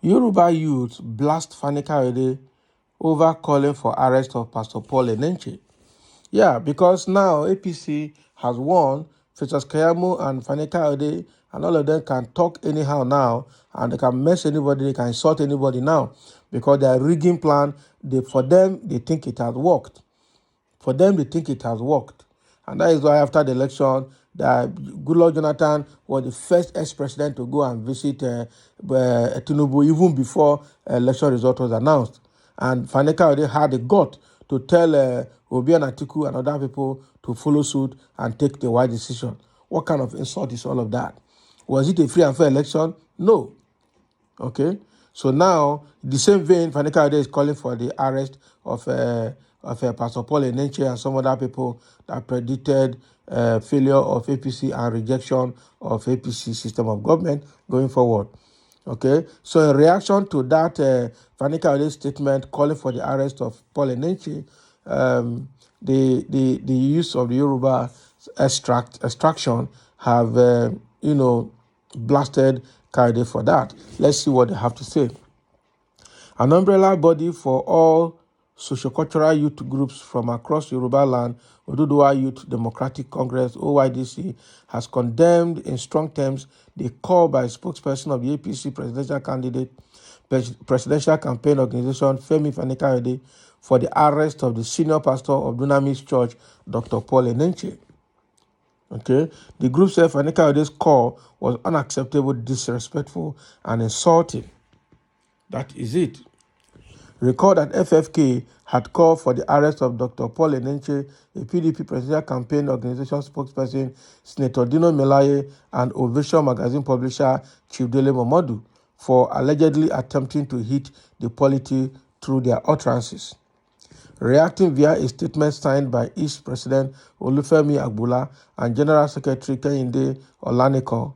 Yoruba youth blast Fani Kayode over calling for arrest of Pastor Paul Enenche. Yeah, because now APC has won, Festus Keyamo and Fani Kayode, and all of them can talk anyhow now, and they can mess anybody, they can insult anybody now, because their rigging plan, for them, they think it has worked. For them, they think it has worked. And that is why after the election, Goodluck Jonathan was the first ex-president to go and visit Tinubu even before election result was announced. And Fani Kayode had the gut to tell Obi and Atiku and other people to follow suit and take the right decision. What kind of insult is all of that? Was it a free and fair election? No. Okay? So now, the same vein, Fani Kayode is calling for the arrest of Pastor Paul Enenche and some other people that predicted failure of APC and rejection of APC system of government going forward. Okay, so in reaction to that Fani Kayode statement calling for the arrest of Paul Enenche, the use of the Yoruba extraction have blasted Kayode for that. Let's see what they have to say. An umbrella body for all sociocultural youth groups from across Yoruba land, Oduduwa Youth Democratic Congress, OYDC, has condemned in strong terms the call by spokesperson of the APC presidential campaign organization, Femi Fani Kayode, for the arrest of the senior pastor of Dunamis Church, Dr. Paul Enenche. Okay, the group said Fani Kayode's call was unacceptable, disrespectful, and insulting. That is it. Recall that FFK had called for the arrest of Dr. Paul Enenche, a PDP presidential campaign organization spokesperson, Senator Dino Melaye, and Ovation magazine publisher Chief Dele Momodu for allegedly attempting to hit the polity through their utterances. Reacting via a statement signed by East President Olufemi Agboola and General Secretary Kayode Olaniko,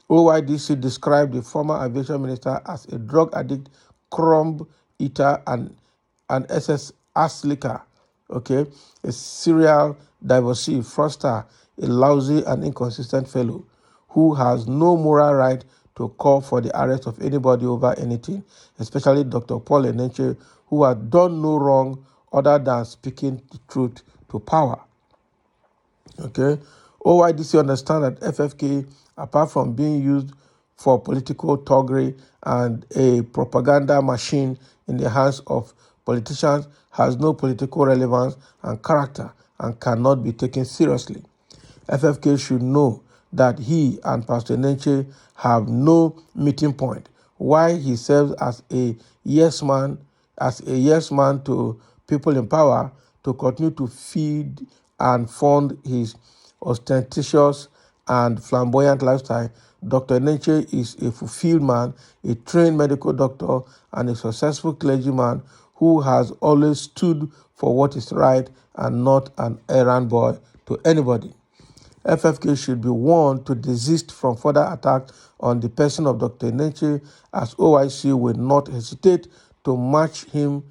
OYDC described the former aviation minister as a drug addict, crumb eater, and SS ass-licker, okay, a serial divorcee, fraudster, a lousy and inconsistent fellow who has no moral right to call for the arrest of anybody over anything, especially Dr. Paul Enenche, who had done no wrong other than speaking the truth to power. Okay, OYDC understand that FFK, apart from being used for political thuggery and a propaganda machine in the hands of politicians, has no political relevance and character and cannot be taken seriously. FFK should know that he and Pastor Enenche have no meeting point. Why he serves as a yes man to people in power to continue to feed and fund his ostentatious and flamboyant lifestyle. Dr. Enenche is a fulfilled man, a trained medical doctor, and a successful clergyman who has always stood for what is right and not an errand boy to anybody. FFK should be warned to desist from further attack on the person of Dr. Enenche, as OIC will not hesitate to match him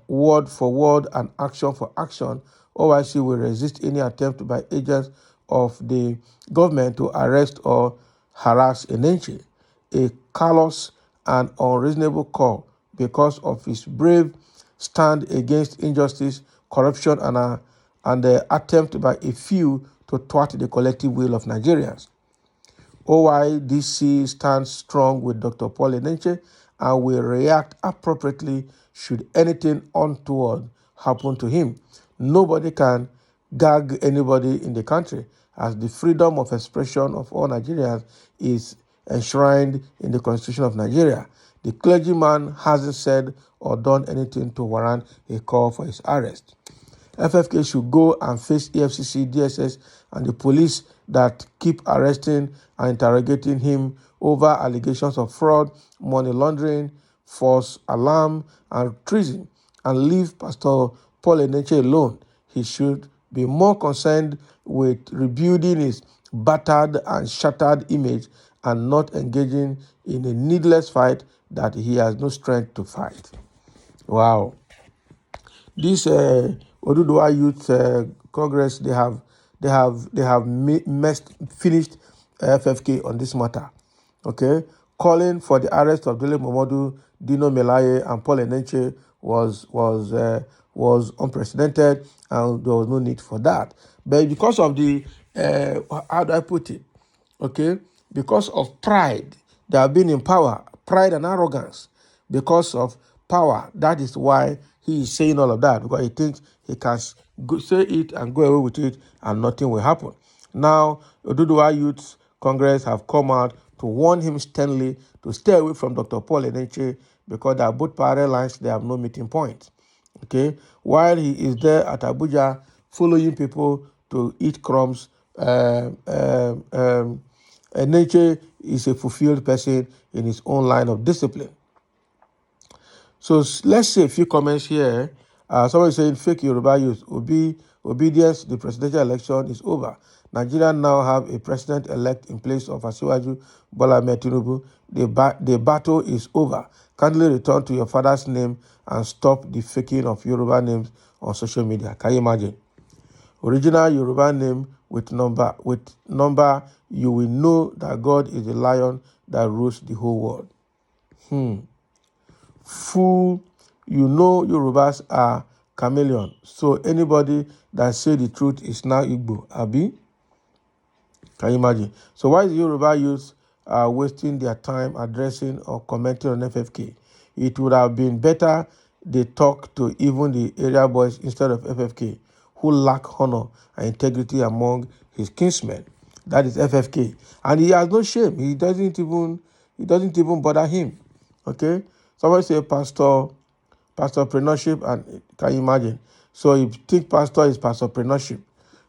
word for word and action for action. OIC will resist any attempt by agents of the government to arrest or harass Enenche, a callous and unreasonable call because of his brave stand against injustice, corruption, and the attempt by a few to thwart the collective will of Nigerians. OYDC stands strong with Dr. Paul Enenche and will react appropriately should anything untoward happen to him. Nobody can gag anybody in the country, as the freedom of expression of all Nigerians is enshrined in the Constitution of Nigeria. The clergyman hasn't said or done anything to warrant a call for his arrest. FFK should go and face EFCC, DSS, and the police that keep arresting and interrogating him over allegations of fraud, money laundering, false alarm, and treason, and leave Pastor Paul Enenche alone. He should be more concerned with rebuilding his battered and shattered image and not engaging in a needless fight that he has no strength to fight. Wow. This Oduduwa Youth Congress, they have finished FFK on this matter. Okay, calling for the arrest of Dele Momodu, Dino Melaye, and Paul Enenche was unprecedented, and there was no need for that. But because of the how do I put it? Okay, because of pride, they have been in power, pride and arrogance. Because of power, that is why he is saying all of that, because he thinks he can say it and go away with it, and nothing will happen. Now, Oduduwa Youth Congress have come out to warn him sternly to stay away from Dr. Paul Enenche, because they are both parallel lines, they have no meeting point. Okay, while he is there at Abuja following people to eat crumbs, Enenche is a fulfilled person in his own line of discipline. So let's say a few comments here. Somebody saying fake Yoruba youth, obedience, the presidential election is over. Nigeria now have a president-elect in place of Asiwaju Bola Ahmed Tinubu. The battle is over. Kindly return to your father's name and stop the faking of Yoruba names on social media. Can you imagine? Original Yoruba name with number, you will know that God is the lion that rules the whole world. Fool, you know Yorubas are chameleon. So anybody that say the truth is now Igbo. Abi? Can you imagine? So why is Yoruba youth wasting their time addressing or commenting on FFK? It would have been better they talk to even the area boys instead of FFK, who lack honor and integrity among his kinsmen. That is FFK. And he has no shame. It doesn't even bother him. Okay? Somebody say pastorpreneurship, and can you imagine? So you think pastor is pastorpreneurship.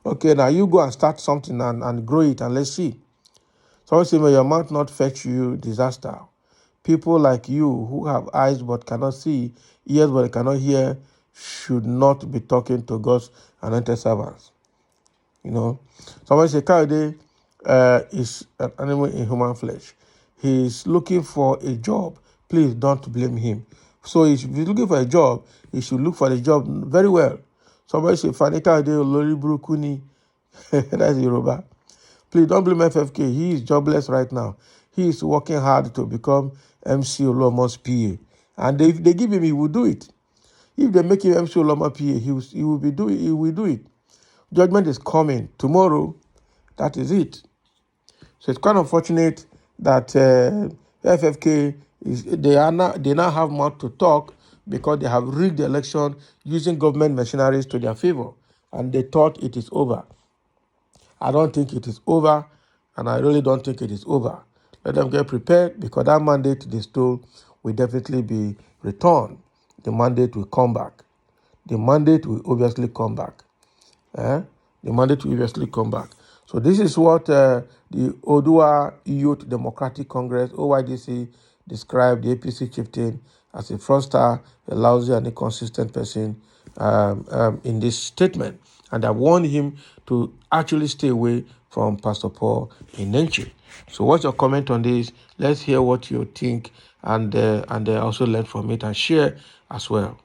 Okay, now you go and start something and grow it, and let's see. Somebody say, may your mouth not fetch you disaster. People like you who have eyes but cannot see, ears but cannot hear, should not be talking to God's anointed servants. You know, somebody say Kayode is an animal in human flesh. He is looking for a job. Please don't blame him. So if he's looking for a job, he should look for the job very well. Somebody say Fani Kayode Olori Burukuni. That's Yoruba. Please don't blame FFK. He is jobless right now. He is working hard to become MC Olomo's PA. And if they give him, he will do it. If they make him MC Oloma PA, he will do it. Judgment is coming tomorrow. That is it. So it's quite unfortunate that FFK they now have more to talk, because they have rigged the election using government machineries to their favor, and they thought it is over. I don't think it is over, and I really don't think it is over. Let them get prepared, because that mandate they stole will definitely be returned. The mandate will come back. The mandate will obviously come back. The mandate will obviously come back. So this is what the Odua Youth Democratic Congress, OYDC, described the APC chieftain as a fraudster, a lousy and inconsistent person in this statement. And I warned him to actually stay away from Pastor Paul Enenche. So what's your comment on this? Let's hear what you think, and also learn from it and share as well.